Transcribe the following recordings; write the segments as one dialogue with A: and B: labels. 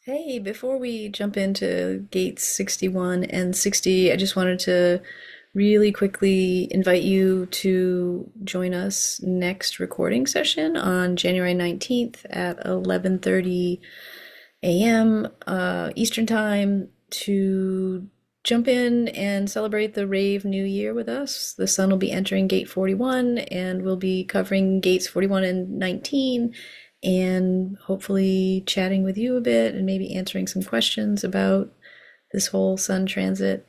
A: Hey, before we jump into gates 61 and 60, I just wanted to really quickly invite you to join us next recording session on January 19th at 11:30 a.m. Eastern Time to jump in and celebrate the Rave New Year with us. The sun will be entering gate 41 and we'll be covering gates 41 and 19 and hopefully chatting with you a bit and maybe answering some questions about this whole sun transit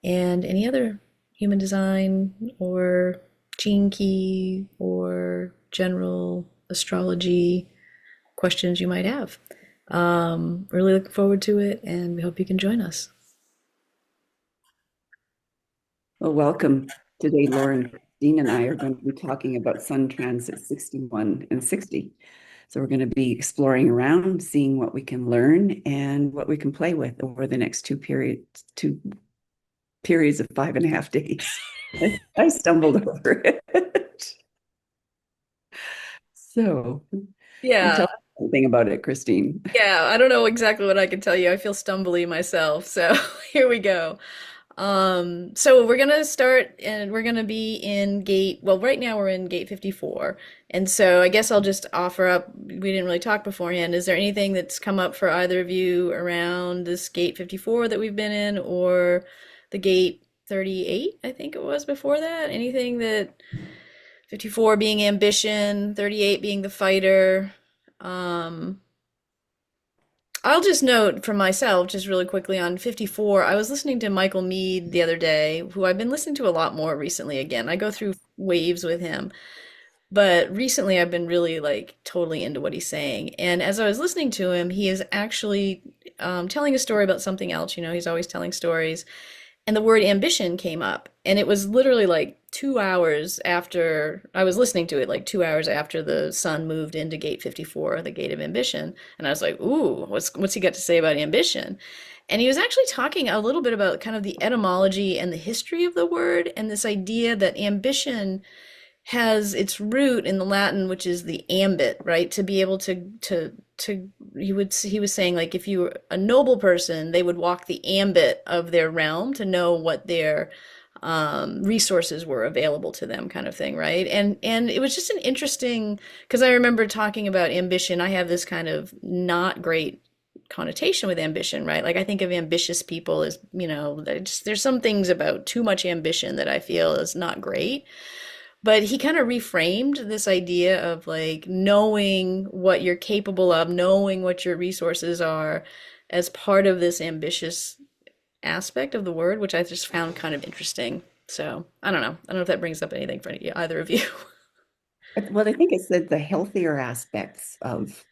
A: and any other human design or gene key or general astrology questions you might have. Really looking forward to it, and we hope you can join us.
B: Well, welcome. Today, Lauren, Christine, and I are going to be talking about sun transit 61 and 60. So we're going to be exploring around, seeing what we can learn and what we can play with over the next two periods of 5.5 days. I stumbled over it. So you
A: Yeah,
B: tell us something about it, Christine.
A: yeah, I don't know exactly what I can tell you. I feel stumbly myself, so here we go. So we're gonna start and we're gonna be in gate, well, right now we're in gate 54. And so I guess I'll just offer up, we didn't really talk beforehand. Is there anything that's come up for either of you around this gate 54 that we've been in or the gate 38, I think it was before that? Anything that 54 being ambition, 38 being the fighter? Um, I'll just note for myself, just really quickly on 54, I was listening to Michael Mead the other day, who I've been listening to a lot more recently again. I go through waves with him, but recently I've been really like totally into what he's saying. And as I was listening to him, he is actually telling a story about something else. You know, he's always telling stories and the word ambition came up, and it was literally like 2 hours after I was listening to it, like 2 hours after the sun moved into gate 54, the gate of ambition. And I was like, ooh, what's he got to say about ambition? And he was actually talking a little bit about kind of the etymology and the history of the word, and this idea that ambition has its root in the Latin, which is the ambit, right? To be able to he was saying, like, if you were a noble person, they would walk the ambit of their realm to know what their resources were available to them, kind of thing, right? And it was just an interesting, because I remember talking about ambition. I have this kind of not great connotation with ambition, right? Like I think of ambitious people as, there's some things about too much ambition that I feel is not great. But he kind of reframed this idea of like knowing what you're capable of, knowing what your resources are as part of this ambitious aspect of the word, which I just found kind of interesting. So I don't know. I don't know if that brings up anything for either of you.
B: Well, I think it's the healthier aspects of,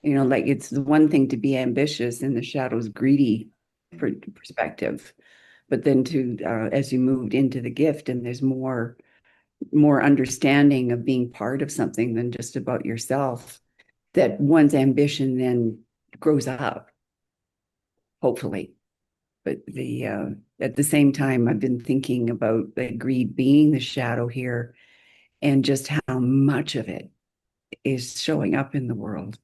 B: like it's the one thing to be ambitious in the shadows, greedy perspective, but then as you moved into the gift and there's more understanding of being part of something than just about yourself, that one's ambition then grows up, hopefully. But the at the same time, I've been thinking about the greed being the shadow here and just how much of it is showing up in the world.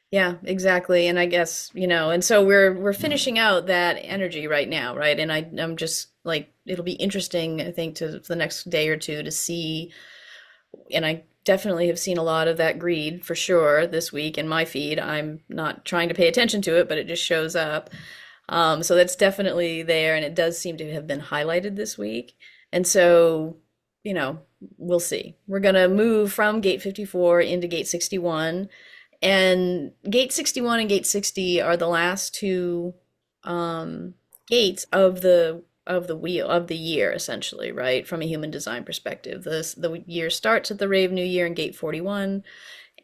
A: Yeah, exactly. And I guess, and so we're finishing out that energy right now, right? And I'm just like it'll be interesting, I think, to for the next day or two to see, and I definitely have seen a lot of that greed for sure this week in my feed. I'm not trying to pay attention to it, but it just shows up. So that's definitely there, and it does seem to have been highlighted this week. And so, you know, we'll see. We're gonna move from gate 54 into gate 61, and gate 61 and gate 60 are the last two um, gates of the wheel of the year, essentially, right? From a human design perspective, the year starts at the Rave New Year in gate 41,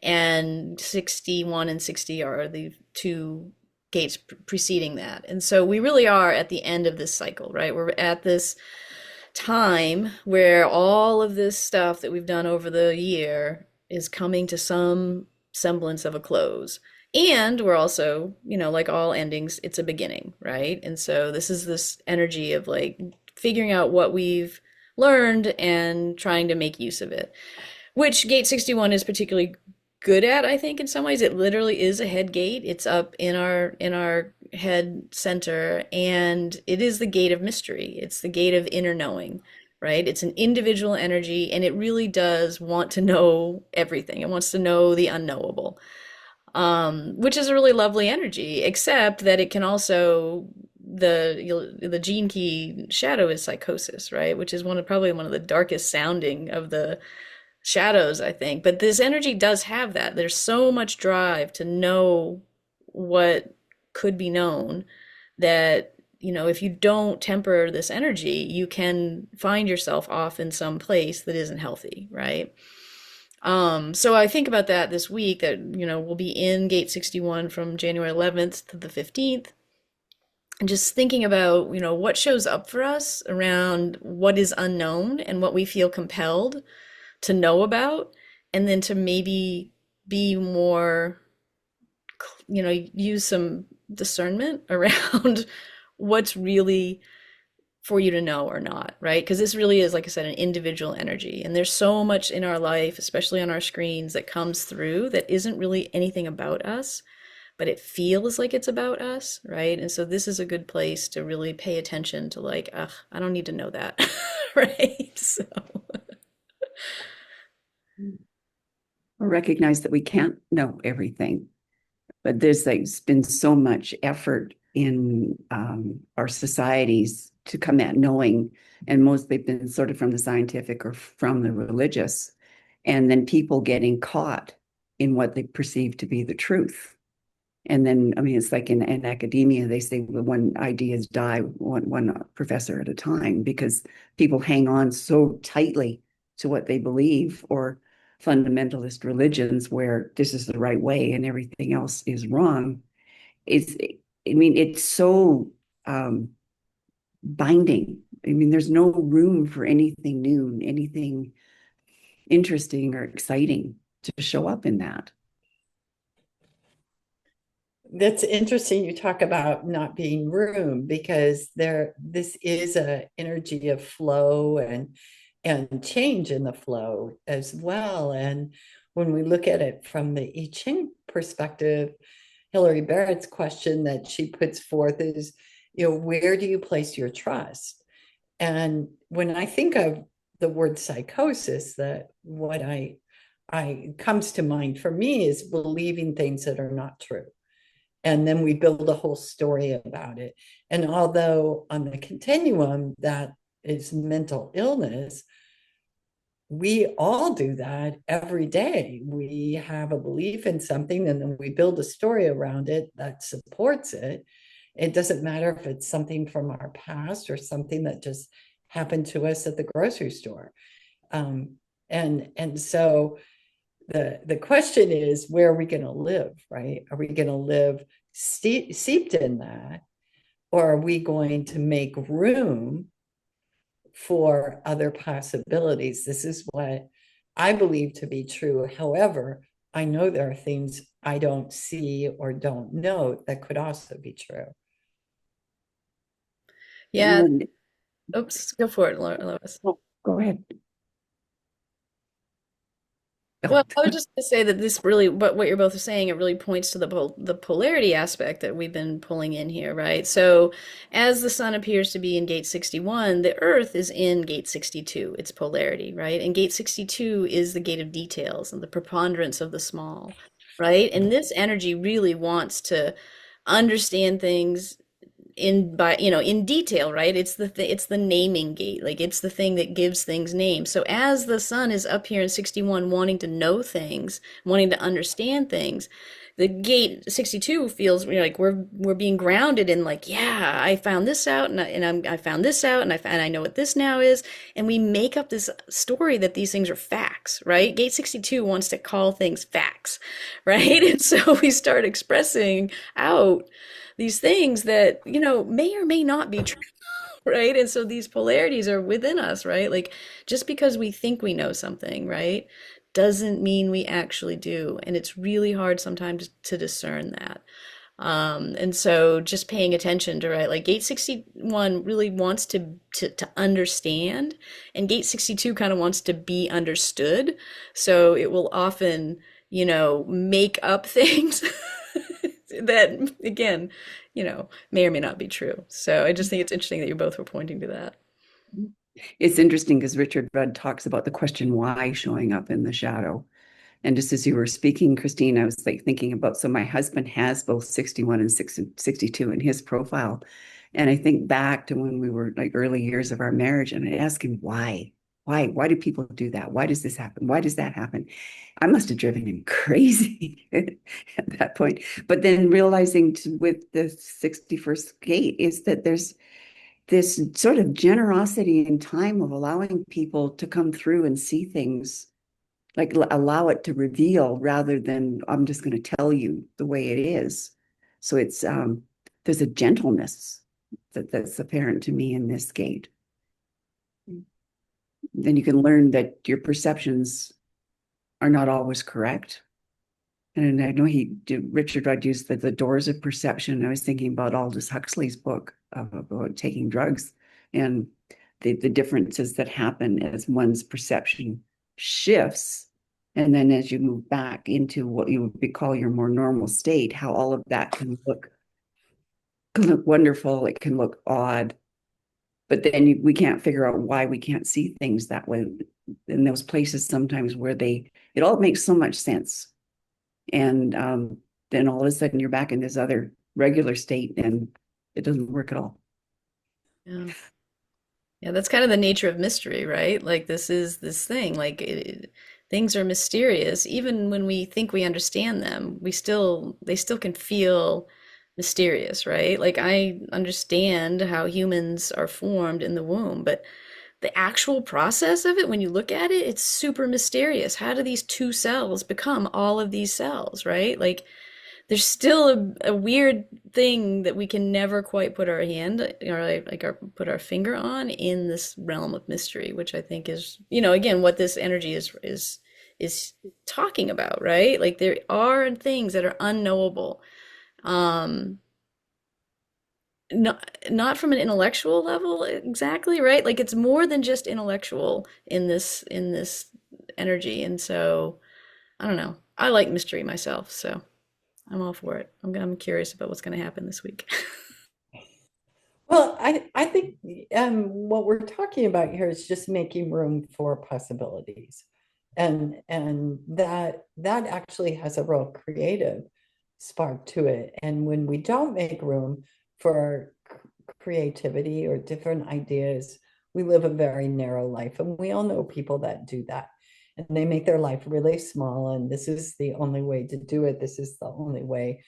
A: and 61 and 60 are the two gates preceding that. And so we really are at the end of this cycle, right? We're at this time where all of this stuff that we've done over the year is coming to some semblance of a close. And we're also, like all endings, it's a beginning, right? And so this is this energy of like figuring out what we've learned and trying to make use of it, which gate 61 is particularly good at, I think, in some ways. It literally is a head gate. It's up in our head center, and it is the gate of mystery. It's the gate of inner knowing, right? It's an individual energy, and it really does want to know everything. It wants to know the unknowable, which is a really lovely energy, except that it can also the gene key shadow is psychosis, right? Which is probably one of the darkest sounding of the shadows, I think. But this energy does have that. There's so much drive to know what could be known that, if you don't temper this energy, you can find yourself off in some place that isn't healthy, right? So I think about that this week that, we'll be in gate 61 from January 11th to the 15th. And just thinking about, what shows up for us around what is unknown and what we feel compelled to know about, and then to maybe be more, use some discernment around what's really for you to know or not, right? Because this really is, like I said, an individual energy. And there's so much in our life, especially on our screens, that comes through that isn't really anything about us, but it feels like it's about us, right? And so this is a good place to really pay attention to, like, ugh, I don't need to know that, right? So.
B: Recognize that we can't know everything, but there's like been so much effort in our societies to come at knowing, and most they've been sort of from the scientific or from the religious, and then people getting caught in what they perceive to be the truth. And then, I mean, it's like in academia, they say, well, when ideas die, one professor at a time, because people hang on so tightly to what they believe, or fundamentalist religions where this is the right way and everything else is wrong. It's, I mean, it's so binding. I mean, there's no room for anything new, anything interesting or exciting to show up in that.
C: That's interesting. You talk about not being room, because this is a energy of flow and change in the flow as well. And when we look at it from the I Ching perspective, Hillary Barrett's question that she puts forth is, where do you place your trust? And when I think of the word psychosis, that what I comes to mind for me is believing things that are not true. And then we build a whole story about it. And although on the continuum that is mental illness, we all do that every day. We have a belief in something, and then we build a story around it that supports it. It doesn't matter if it's something from our past or something that just happened to us at the grocery store. And so the question is, where are we going to live, right? Are we going to live seeped in that, or are we going to make room for other possibilities? This is what I believe to be true. However, I know there are things I don't see or don't know that could also be true.
A: Yeah. Oops, go for it, Lois.
B: Oh, go ahead.
A: Well, I was just going to say that this really, but what you're both saying, it really points to the polarity aspect that we've been pulling in here, right? So, as the sun appears to be in gate 61, the Earth is in gate 62. It's polarity, right? And gate 62 is the gate of details and the preponderance of the small, right? And this energy really wants to understand things in detail, right? It's the naming gate. Like, it's the thing that gives things names. So as the sun is up here in 61 wanting to know things, wanting to understand things, the gate 62 feels like we're being grounded in, like, yeah, I found this out, and I found this out, and I know what this now is. And we make up this story that these things are facts, right? Gate 62 wants to call things facts, right? And so we start expressing out these things that, may or may not be true, right? And so these polarities are within us, right? Like, just because we think we know something, right, doesn't mean we actually do. And it's really hard sometimes to discern that. And so just paying attention to, right, like gate 61 really wants to understand, and gate 62 kind of wants to be understood. So it will often, make up things that, again, may or may not be true. So I just think it's interesting that you both were pointing to that.
B: It's interesting because Richard Rudd talks about the question why showing up in the shadow. And just as you were speaking, Christine, I was like thinking about, so my husband has both 61 and 62 in his profile. And I think back to when we were like early years of our marriage, and I asked him why. Why do people do that? Why does this happen? Why does that happen? I must have driven him crazy at that point. But then realizing with the 61st gate is that there's this sort of generosity in time of allowing people to come through and see things, like allow it to reveal rather than I'm just going to tell you the way it is. So it's there's a gentleness that's apparent to me in this gate. Then you can learn that your perceptions are not always correct. And I know Richard Rudd used the doors of perception. I was thinking about Aldous Huxley's book about taking drugs and the differences that happen as one's perception shifts. And then as you move back into what you would call your more normal state, how all of that can look wonderful. It can look odd, but then we can't figure out why we can't see things that way in those places sometimes where it all makes so much sense. And then all of a sudden you're back in this other regular state and it doesn't work at all.
A: Yeah. Yeah, that's kind of the nature of mystery, right? Like this is this thing, like things are mysterious. Even when we think we understand them, they still can feel mysterious, right? Like I understand how humans are formed in the womb, but the actual process of it, when you look at it, it's super mysterious. How do these two cells become all of these cells, right? Like there's still a weird thing that we can never quite put our hand or put our finger on in this realm of mystery, which I think is, again, what this energy is talking about, right? Like there are things that are unknowable. Um, not from an intellectual level exactly, right? Like it's more than just intellectual in this energy. And so I don't know. I like mystery myself, so I'm all for it. I'm curious about what's going to happen this week.
C: Well, I think what we're talking about here is just making room for possibilities. And that actually has a real creative spark to it. And when we don't make room for creativity or different ideas, we live a very narrow life. And we all know people that do that. And they make their life really small. And this is the only way to do it. This is the only way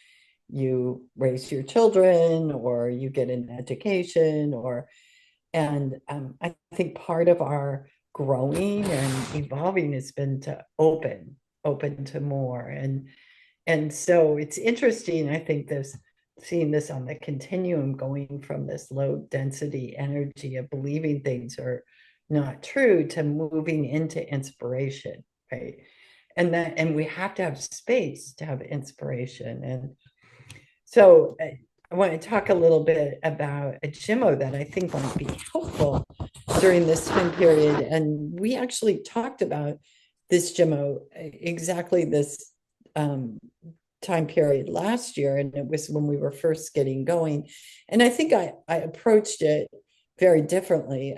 C: you raise your children or you get an education and I think part of our growing and evolving has been to open to more. And so it's interesting, I think, seeing this on the continuum, going from this low density energy of believing things are not true to moving into inspiration, right? And we have to have space to have inspiration. And so I want to talk a little bit about a Gemmo that I think might be helpful during this time period. And we actually talked about this Gemmo exactly this time period last year. And it was when we were first getting going. And I think I approached it very differently.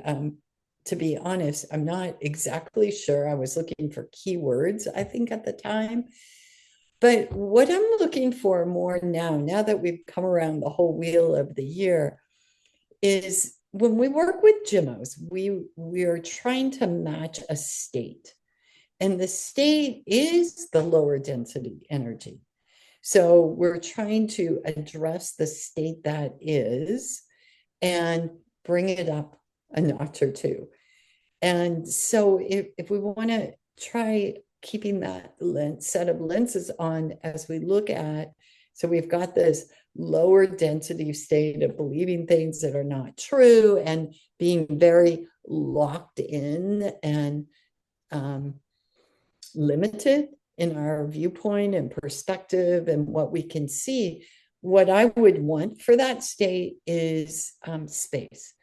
C: To be honest, I'm not exactly sure. I was looking for keywords, I think, at the time. But what I'm looking for more now that we've come around the whole wheel of the year, is when we work with Gemmos, we are trying to match a state. And the state is the lower density energy. So we're trying to address the state that is and bring it up a notch or two. And so if we want to try keeping that set of lenses on as we look at, so we've got this lower density state of believing things that are not true and being very locked in and limited in our viewpoint and perspective and what we can see. what I would want for that state is space.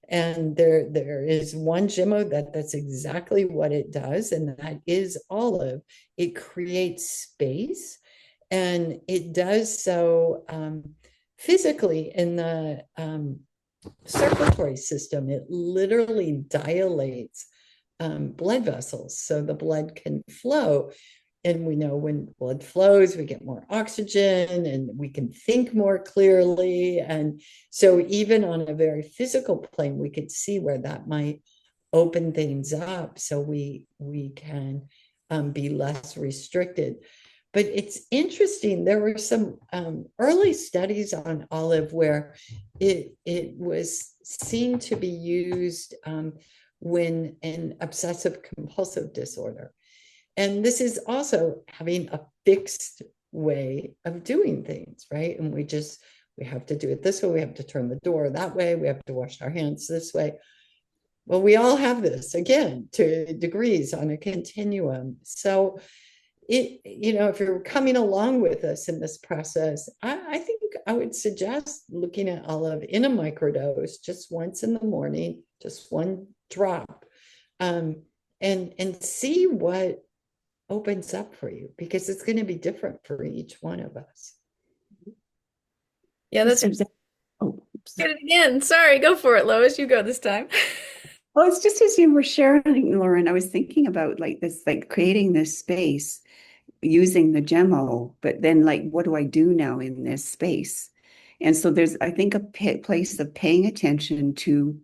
C: And there is one Gemmo that's exactly what it does, and that is olive. It creates space, and it does so physically in the circulatory system. It literally dilates blood vessels so the blood can flow. And we know when blood flows, we get more oxygen and we can think more clearly. And so, even on a very physical plane, we could see where that might open things up so we can be less restricted. But it's interesting. There were some early studies on olive where it was seen to be used when in obsessive compulsive disorder. And this is also having a fixed way of doing things, right? And we have to do it this way. We have to turn the door that way. We have to wash our hands this way. Well, we all have this, again, to degrees on a continuum. So if you're coming along with us in this process, I think I would suggest looking at olive in a microdose just once in the morning, just one drop, and see what opens up for you, because it's going to be different for each one of us.
A: Yeah, that's
B: Oh,
A: get it again. Sorry, go for it, Lois. You go this time.
B: well, it's just as you were sharing, Lauren, I was thinking about like this, like creating this space using the Gemmo, but then like, what do I do now in this space? And so there's, I think, a place of paying attention to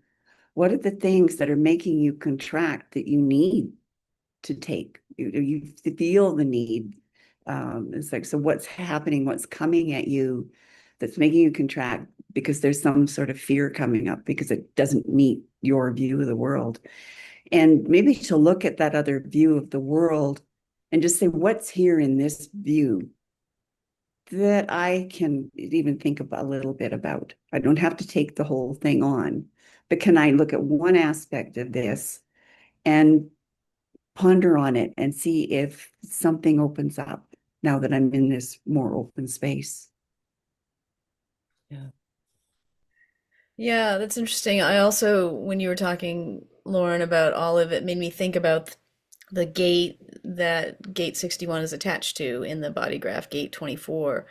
B: what are the things that are making you contract that you need to take. You feel the need. It's like, so what's happening, what's coming at you that's making you contract because there's some sort of fear coming up because it doesn't meet your view of the world. And maybe to look at that other view of the world and just say, what's here in this view that I can even think about a little bit about? I don't have to take the whole thing on, but can I look at one aspect of this and ponder on it and see if something opens up now that I'm in this more open space?
C: Yeah.
A: Yeah, that's interesting. I also, when you were talking, Lauren, about olive, it made me think about the gate that gate 61 is attached to in the body graph, gate 24.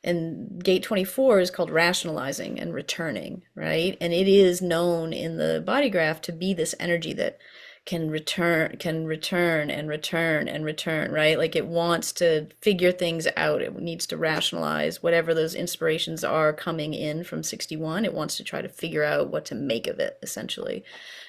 A: And gate 24 is called rationalizing and returning, right? And it is known in the body graph to be this energy that can return and return and return, right? Like it wants to figure things out. It needs to rationalize whatever those inspirations are coming in from 61. It wants to try to figure out what to make of it, essentially.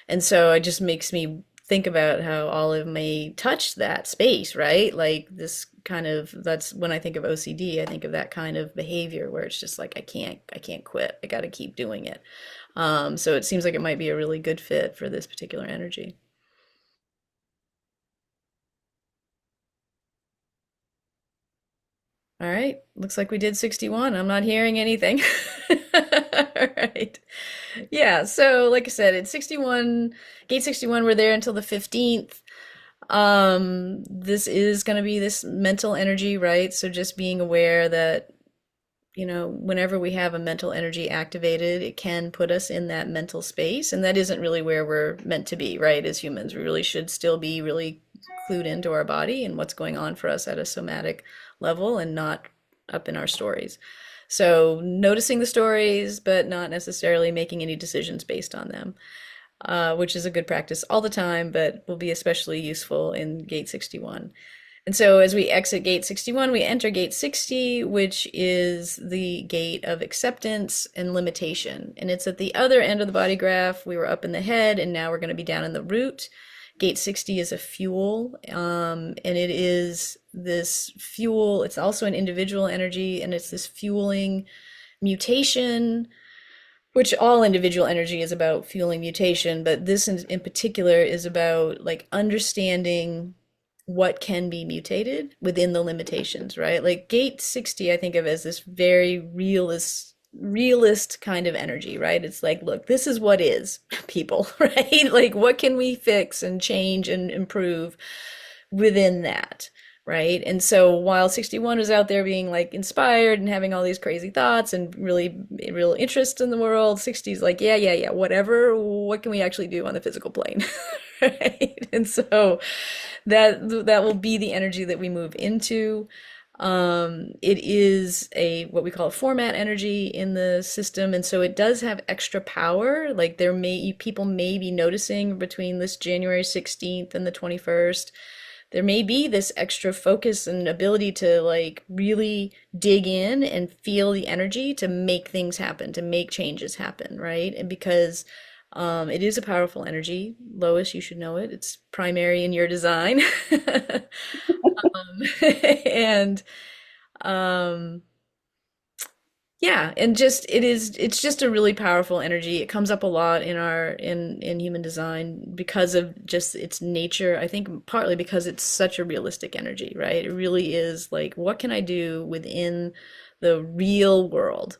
A: And so it just makes me think about how olive may touch that space, right? Like this kind of, that's when I think of OCD, I think of that kind of behavior where it's just like I can't quit. I got to keep doing it. So it seems like it might be a really good fit for this particular energy. All right, looks like we did 61. I'm not hearing anything. All right. Yeah, so like I said, it's 61, gate 61, we're there until the 15th. This is going to be this mental energy, right? So just being aware that, whenever we have a mental energy activated, it can put us in that mental space, and that isn't really where we're meant to be, right? As humans, we really should still be really clued into our body and what's going on for us at a somatic level and not up in our stories. So noticing the stories, but not necessarily making any decisions based on them, which is a good practice all the time, but will be especially useful in gate 61. And so as we exit gate 61, we enter gate 60, which is the gate of acceptance and limitation. And it's at the other end of the body graph. We were up in the head, and now we're going to be down in the root. Gate 60 is a fuel, and it is this fuel. It's also an individual energy, and it's this fueling mutation, which all individual energy is about fueling mutation, but this in particular is about like understanding what can be mutated within the limitations, right? Like gate 60, I think of as this very realist kind of energy, right? It's like, look, this is what is, people, right? Like what can we fix and change and improve within that? right? And so while 61 was out there being like inspired and having all these crazy thoughts and really real interest in the world, 60 is like, yeah, yeah, yeah, whatever. What can we actually do on the physical plane? Right? And so that will be the energy that we move into. It is a what we call a format energy in the system, and so it does have extra power. Like people may be noticing between this January 16th and the 21st, there may be this extra focus and ability to like really dig in and feel the energy to make things happen, to make changes happen, right? And because it is a powerful energy. Lois, you should know it. It's primary in your design. And um, yeah, and just it's just a really powerful energy. It comes up a lot in our in human design because of just its nature. I think partly because it's such a realistic energy, right? It really is like, what can I do within the real world?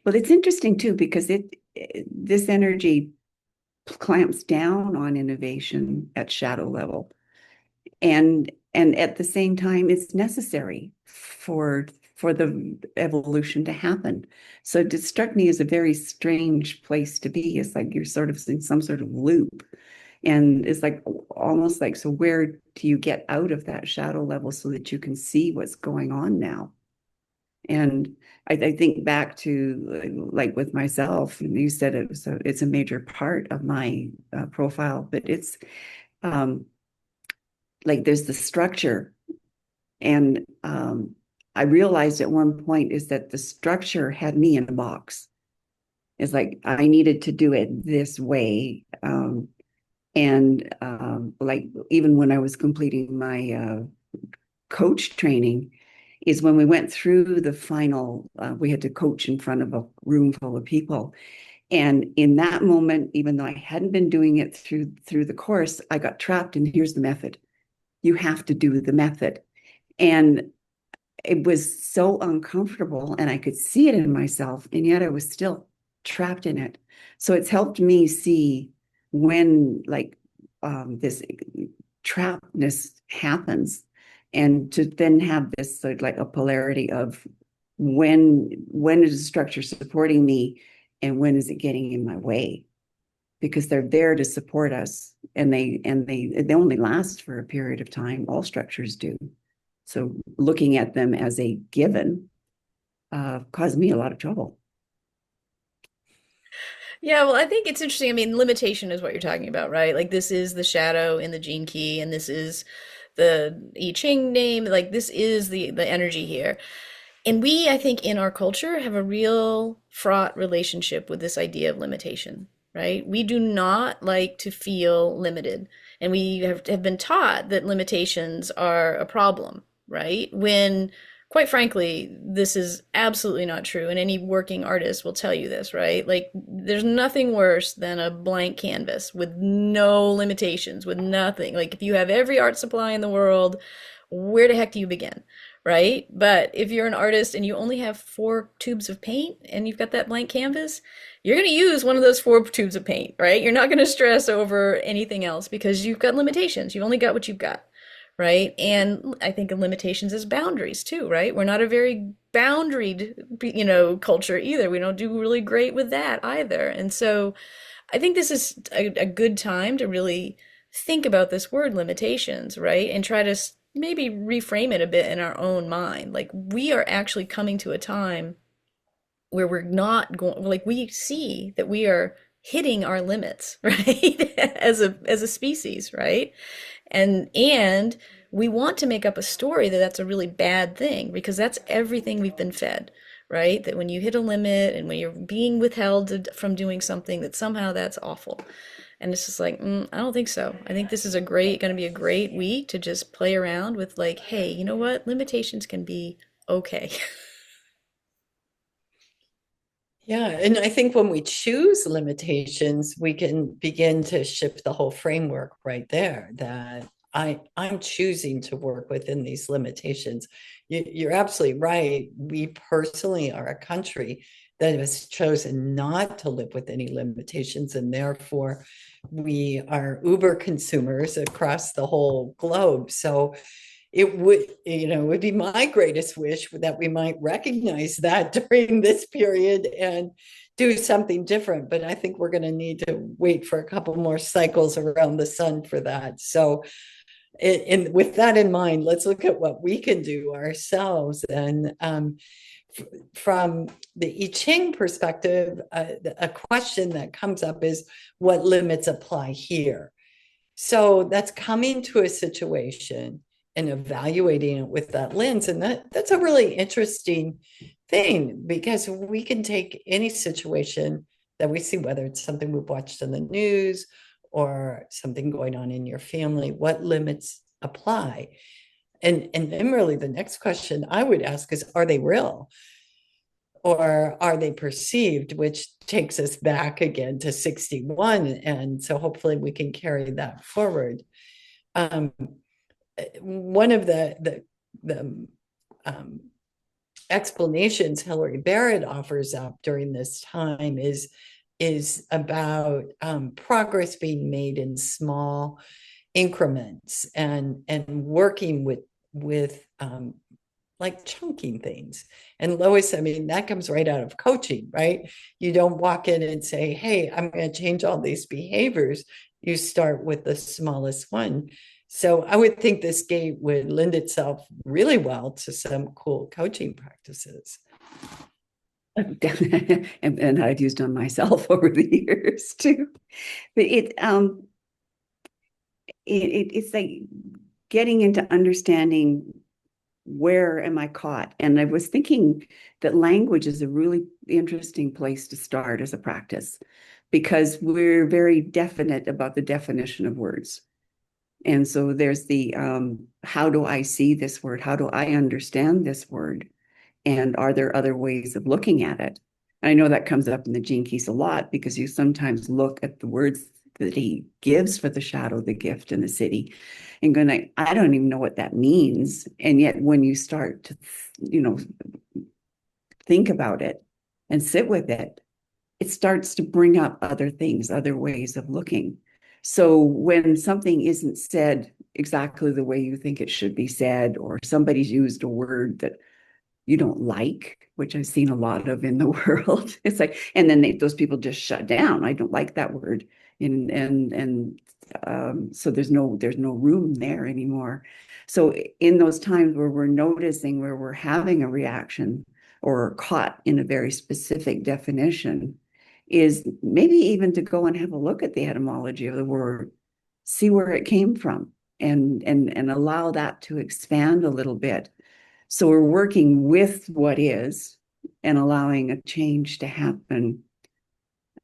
B: Well, it's interesting too because this energy clamps down on innovation at shadow level, and at the same time, it's necessary for the evolution to happen. So it struck me as a very strange place to be. It's like you're sort of in some sort of loop. And it's like almost like, so where do you get out of that shadow level so that you can see what's going on now? And I think back to like with myself, and you said it's a major part of my profile, but it's um, like there's the structure. And I realized at one point is that the structure had me in a box. It's like I needed to do it this way. And like even when I was completing my coach training, is when we went through the final, we had to coach in front of a room full of people. And in that moment, even though I hadn't been doing it through the course, I got trapped. And here's the method: you have to do the method. And it was so uncomfortable, and I could see it in myself, and yet I was still trapped in it. So it's helped me see when like this trappedness happens, and to then have this sort of like a polarity of when is the structure supporting me and when is it getting in my way, because they're there to support us, and they only last for a period of time. All structures do. So looking at them as a given caused me a lot of trouble.
A: Yeah, well, I think it's interesting. I mean, limitation is what you're talking about, right? Like this is the shadow in the gene key, and this is the I Ching name. Like this is the energy here. And we, I think, in our culture have a real fraught relationship with this idea of limitation, right? We do not like to feel limited. And we have been taught that limitations are a problem, right? When, quite frankly, this is absolutely not true. And any working artist will tell you this, right? Like, there's nothing worse than a blank canvas with no limitations, with nothing. Like, if you have every art supply in the world, where the heck do you begin? Right? But if you're an artist and you only have 4 tubes of paint and you've got that blank canvas, you're going to use one of those 4 tubes of paint, right? You're not going to stress over anything else because you've got limitations. You've only got what you've got, right? And I think of limitations as boundaries too, right? We're not a very boundaried, culture either. We don't do really great with that either. And so I think this is a good time to really think about this word limitations, right? And try to maybe reframe it a bit in our own mind. Like we are actually coming to a time where we're not going, like we see that we are hitting our limits, right? As a species, right? And we want to make up a story that that's a really bad thing because that's everything we've been fed, right? That when you hit a limit and when you're being withheld from doing something, that somehow that's awful. And it's just like, I don't think so. I think this is going to be a great week to just play around with like, hey, you know what? Limitations can be okay.
C: Yeah, and I think when we choose limitations, we can begin to shift the whole framework right there that I'm choosing to work within these limitations. You're absolutely right. We personally are a country that has chosen not to live with any limitations, and therefore we are Uber consumers across the whole globe. So it would, it would be my greatest wish that we might recognize that during this period and do something different. But I think we're going to need to wait for a couple more cycles around the sun for that. So, with that in mind, let's look at what we can do ourselves. And from the I Ching perspective, a question that comes up is, what limits apply here? So that's coming to a situation and evaluating it with that lens. And that's a really interesting thing, because we can take any situation that we see, whether it's something we've watched on the news or something going on in your family, what limits apply? And then really the next question I would ask is, are they real? Or are they perceived, which takes us back again to 61. And so hopefully we can carry that forward. One of the explanations Hilary Barrett offers up during this time is about progress being made in small increments and working with like chunking things. And Lois, I mean, that comes right out of coaching, right? You don't walk in and say, hey, I'm going to change all these behaviors. You start with the smallest one. So I would think this gate would lend itself really well to some cool coaching practices.
B: And I've used on myself over the years too. But it's like getting into understanding, where am I caught? And I was thinking that language is a really interesting place to start as a practice, because we're very definite about the definition of words. And so there's the how do I see this word? How do I understand this word? And are there other ways of looking at it? And I know that comes up in the Gene Keys a lot, because you sometimes look at the words that he gives for the shadow, the gift, and the city, and going, I don't even know what that means. And yet when you start to, think about it and sit with it, it starts to bring up other things, other ways of looking. So when something isn't said exactly the way you think it should be said, or somebody's used a word that you don't like, which I've seen a lot of in the world, it's like, and then those people just shut down. I don't like that word. So there's no room there anymore. So in those times where we're noticing, where we're having a reaction or caught in a very specific definition, is maybe even to go and have a look at the etymology of the word, see where it came from, and allow that to expand a little bit. So we're working with what is and allowing a change to happen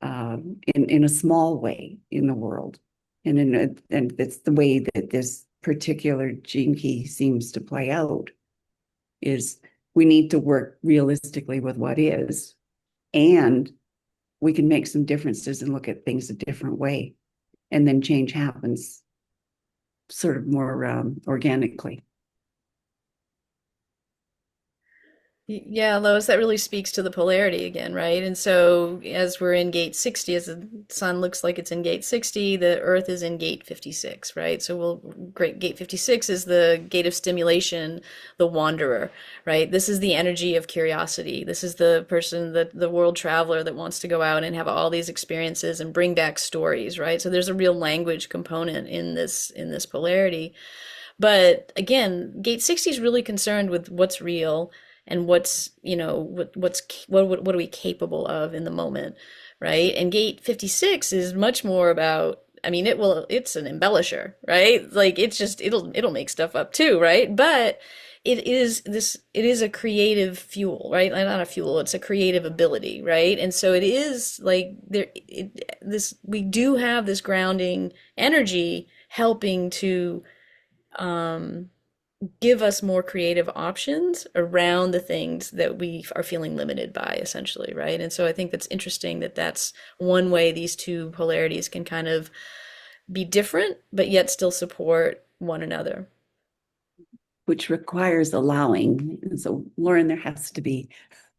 B: in a small way in the world. And that's the way that this particular gene key seems to play out, is we need to work realistically with what is, and we can make some differences and look at things a different way. And then change happens sort of more organically.
A: Yeah, Lois, that really speaks to the polarity again, right? And so as we're in gate 60, as the sun looks like it's in gate 60, the earth is in gate 56, right? So gate 56 is the gate of stimulation, the wanderer, right? This is the energy of curiosity. This is the person, the world traveler that wants to go out and have all these experiences and bring back stories, right? So there's a real language component in this polarity. But again, gate 60 is really concerned with what's real and what are we capable of in the moment, right? And gate 56 is much more about, I mean, it's an embellisher, right? Like it'll make stuff up too, right? But it is a creative fuel, right? Not a fuel, it's a creative ability, right? And so it is like we do have this grounding energy helping to give us more creative options around the things that we are feeling limited by, essentially, right? And so I think that's interesting that that's one way these two polarities can kind of be different, but yet still support one another.
B: Which requires allowing. And so, Lauren, there has to be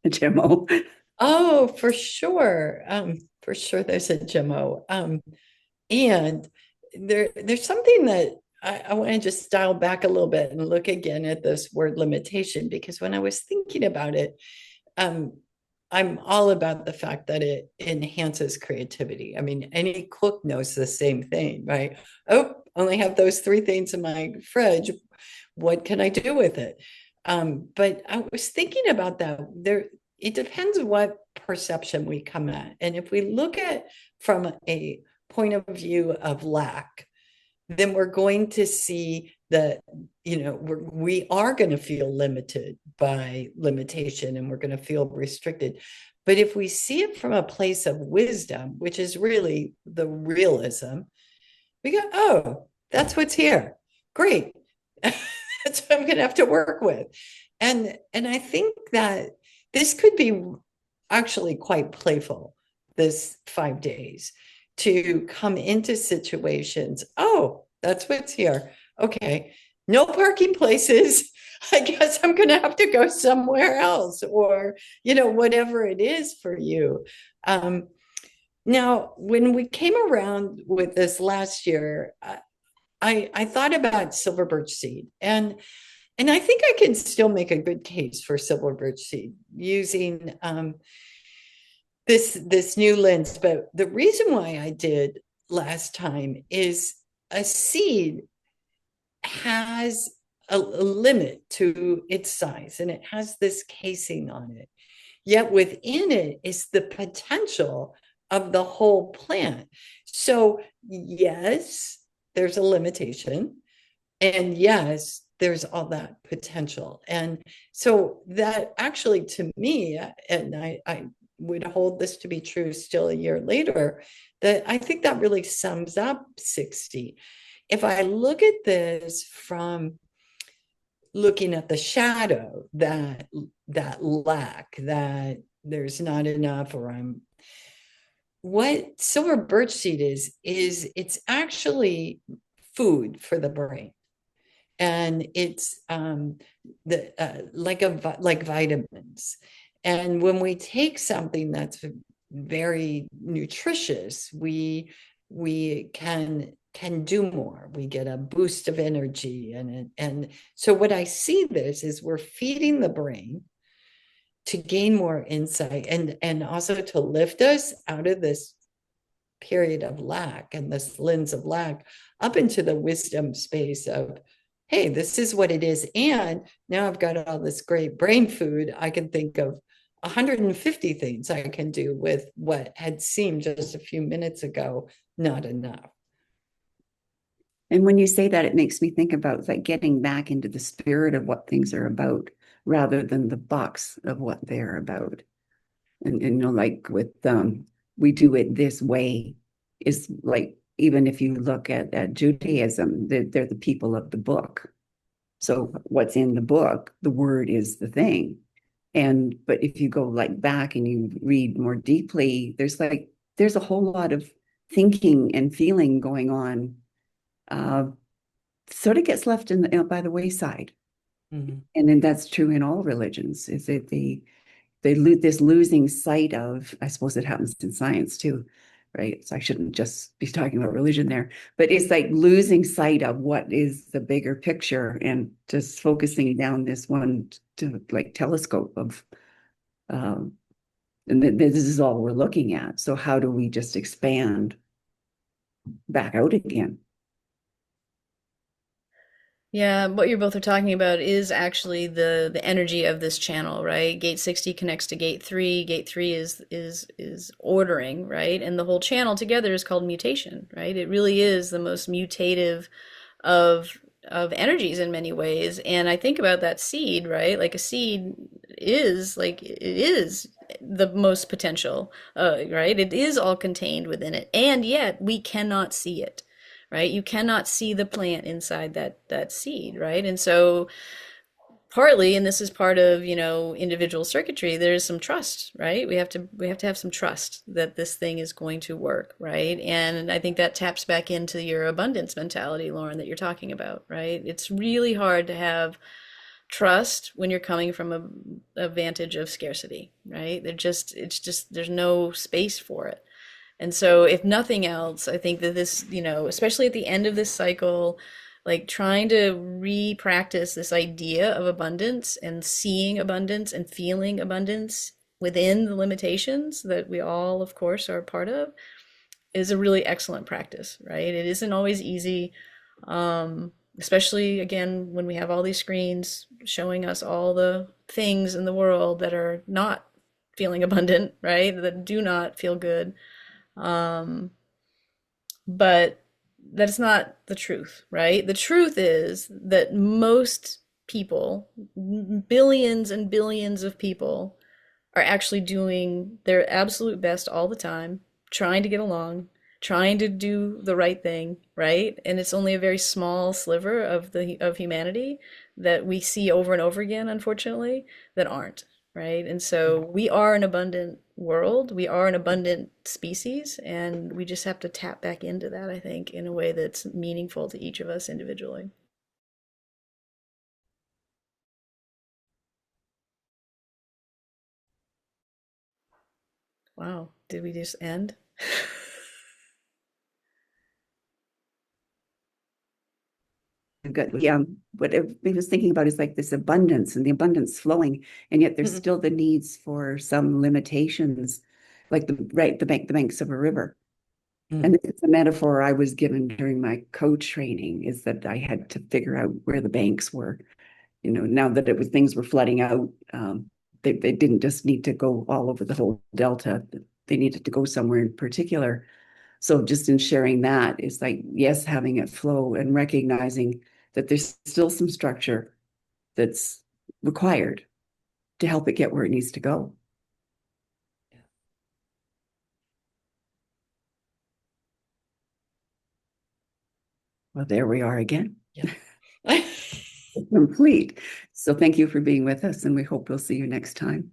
B: a Gemmo.
C: Oh, for sure. For sure there's a Gemmo. And there's something that I want to just dial back a little bit and look again at this word limitation, because when I was thinking about it, um, I'm all about the fact that it enhances creativity. I mean, any cook knows the same thing, right? Oh, only have those three things in my fridge. What can I do with it? But I was thinking about that. It depends what perception we come at. And if we look at from a point of view of lack, then we're going to see that, we are going to feel limited by limitation, and we're going to feel restricted. But if we see it from a place of wisdom, which is really the realism, we go, oh, that's what's here. Great. That's what I'm going to have to work with. And I think that this could be actually quite playful, this 5 days, to come into situations. Oh, that's what's here. Okay, no parking places. I guess I'm going to have to go somewhere else, or, whatever it is for you. Now, when we came around with this last year, I thought about silver birch seed, and I think I can still make a good case for silver birch seed using this new lens. But the reason why I did last time is a seed has a limit to its size, and it has this casing on it. Yet within it is the potential of the whole plant. So yes, there's a limitation, and yes, there's all that potential. And so that actually, to me, and I would hold this to be true still a year later, that I think that really sums up 60. If I look at this from looking at the shadow, that lack, that there's not enough, or what silver birch seed is it's actually food for the brain. And it's like vitamins. And when we take something that's very nutritious, we can do more. We get a boost of energy, and so what I see this is we're feeding the brain to gain more insight, and also to lift us out of this period of lack and this lens of lack up into the wisdom space of, hey, this is what it is. And now I've got all this great brain food. I can think of 150 things I can do with what had seemed just a few minutes ago not enough.
B: And when you say that, it makes me think about like getting back into the spirit of what things are about rather than the box of what they're about. And like with we do it this way is like, even if you look at Judaism, they're the people of the book. So what's in the book, the word is the thing. But if you go like back and you read more deeply, there's a whole lot of thinking and feeling going on. Sort of gets left by the wayside.
C: Mm-hmm.
B: And then that's true in all religions, is that this losing sight of, I suppose it happens in science too, right? So I shouldn't just be talking about religion there, but it's like losing sight of what is the bigger picture and just focusing down this one to like telescope of, and this is all we're looking at. So how do we just expand back out again?
A: Yeah, what you both are talking about is actually the energy of this channel, right? Gate 60 connects to gate 3. Gate 3 is ordering, right? And the whole channel together is called mutation, right? It really is the most mutative of energies in many ways. And I think about that seed, right? Like a seed is like it is the most potential, right? It is all contained within it, and yet we cannot see it, right? You cannot see the plant inside that seed, right? And so partly, and this is part of, individual circuitry, there's some trust, right? We have to have some trust that this thing is going to work, right? And I think that taps back into your abundance mentality, Lauren, that you're talking about, right? It's really hard to have trust when you're coming from a vantage of scarcity, right? It's just there's no space for it. And so, if nothing else, I think that this, especially at the end of this cycle, like trying to re-practice this idea of abundance and seeing abundance and feeling abundance within the limitations that we all, of course, are a part of, is a really excellent practice, right? It isn't always easy, especially again when we have all these screens showing us all the things in the world that are not feeling abundant, right? That do not feel good. Um, but that's not the truth, right? The truth is that most people, billions and billions of people, are actually doing their absolute best all the time, trying to get along, trying to do the right thing, right? And it's only a very small sliver of humanity that we see over and over again, unfortunately, that aren't, right? And so we are an abundant world, we are an abundant species, and we just have to tap back into that, I think, in a way that's meaningful to each of us individually. Wow, did we just end?
B: I've got, yeah, what I was thinking about is like this abundance and the abundance flowing, and yet there's still the needs for some limitations, like the banks of a river. And this is a metaphor I was given during my coach training, is that I had to figure out where the banks were. Now that things were flooding out, they didn't just need to go all over the whole delta. They needed to go somewhere in particular. So just in sharing that is like, yes, having it flow and recognizing that there's still some structure that's required to help it get where it needs to go. Well, there we are again.
C: Yeah.
B: Complete. So thank you for being with us, and we hope we'll see you next time.